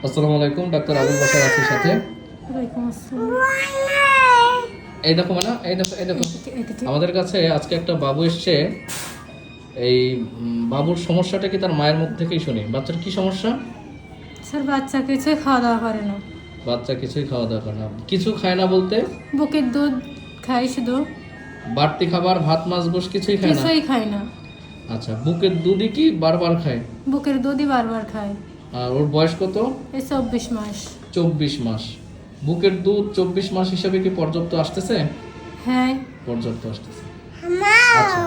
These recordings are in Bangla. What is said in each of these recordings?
আসসালামু আলাইকুম, ডাক্তার আবুল বাশার আছি সাথে। ওয়ালাইকুম আসসালাম। এই দেখো মানে এই দেখো আমাদের কাছে আজকে একটা বাবু এসছে। এই বাবুর সমস্যাটা কি তার মায়ের মুখ থেকেই শুনি। বাচ্চার কি সমস্যা? স্যার বাচ্চা কিছুই খাওয়া দাওয়া করে না। বাচ্চা কিছুই খাওয়া দাওয়া করে না। কিছু খায় না বলতে বুকের দুধ খাই শুধু, বাড়তি খাবার ভাত মাছ গোশ কিছুই খায় না? কিছুই খাই না। আচ্ছা, বুকের দুধই কি বারবার খায়? বুকের দুধই বারবার খায়। আর ওর বয়স কত? এই 24 মাস। 24 মাস। বুকের দুধ 24 মাস হিসাবে কি পর্যাপ্ত আসতেছে? হ্যাঁ। পর্যাপ্ত আসতেছে। আচ্ছা,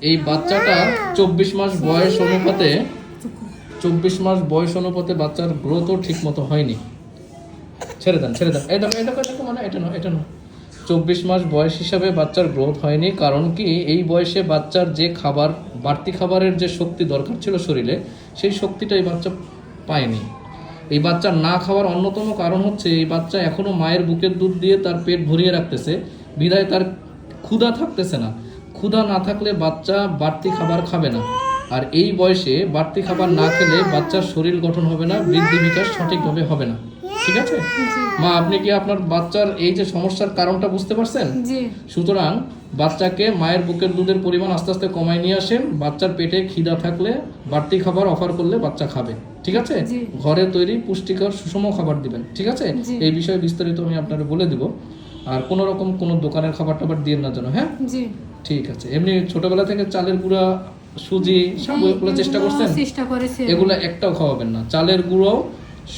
এই বাচ্চাটা 24 মাস বয়স অনুপাতে 24 মাস বয়স অনুপাতে বাচ্চার গ্রোথও ঠিক মতো হয়নি। ছেড়ে দেন। এটা মানে এটা না 24 মাস বয়স হিসাবে বাচ্চার গ্রোথ হয়নি। কারণ কি, এই বয়সে বাচ্চার যে খাবার, বাড়তি খাবারের যে শক্তি দরকার ছিল শরীরে, সেই শক্তিটা এই বাচ্চা পায়নি। এই বাচ্চার না খাওয়ার অন্যতম কারণ হচ্ছে এই বাচ্চা এখনো মায়ের বুকের দুধ দিয়ে তার পেট ভরিয়ে রাখতেছে, বিধায় তার ক্ষুধা থাকতেছে না। ক্ষুধা না থাকলে বাচ্চা বাড়তি খাবার খাবে না। আর এই বয়সে বাড়তি খাবার না খেলে বাচ্চার শরীর গঠন হবে না, বৃদ্ধি বিকাশ সঠিকভাবে হবে না। ঠিক আছে মা, আপনি কি আপনার বাচ্চার এই যে সমস্যার কারণটা বুঝতে পারছেন? জি। সুতরাং বাচ্চাকে মায়ের বুকের দুধের পরিমাণ আস্তে আস্তে কমায় নিয়ে আসেন। বাচ্চার পেটে খিদা থাকলে বাড়তি খাবার অফার করলে বাচ্চা খাবে। ঠিক আছে? জি। ঘরে তৈরি পুষ্টিকর সুষম খাবার দিবেন। ঠিক আছে? জি। এই বিষয়ে বিস্তারিত আমি আপনাকে বলে দিব। আর কোনো রকম কোনো দোকানের খাবার টাবার দিয়ে না যেন। হ্যাঁ, জি। ঠিক আছে। এমনি ছোটবেলা থেকে চালের গুঁড়া, সুজি, সাবু এগুলো চেষ্টা করছেন? চেষ্টা করেছি। এগুলো একটাও খাওয়াবেন না। চালের গুঁড়ো,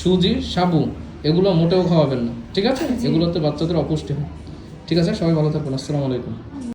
সুজি, সাবু এগুলো মোটেও খাওয়াবেন না। ঠিক আছে? জি। এগুলোতে বাচ্চাদের অপুষ্টি হয়। ঠিক আছে, সবাই ভালো থাকবেন। আসসালামু আলাইকুম।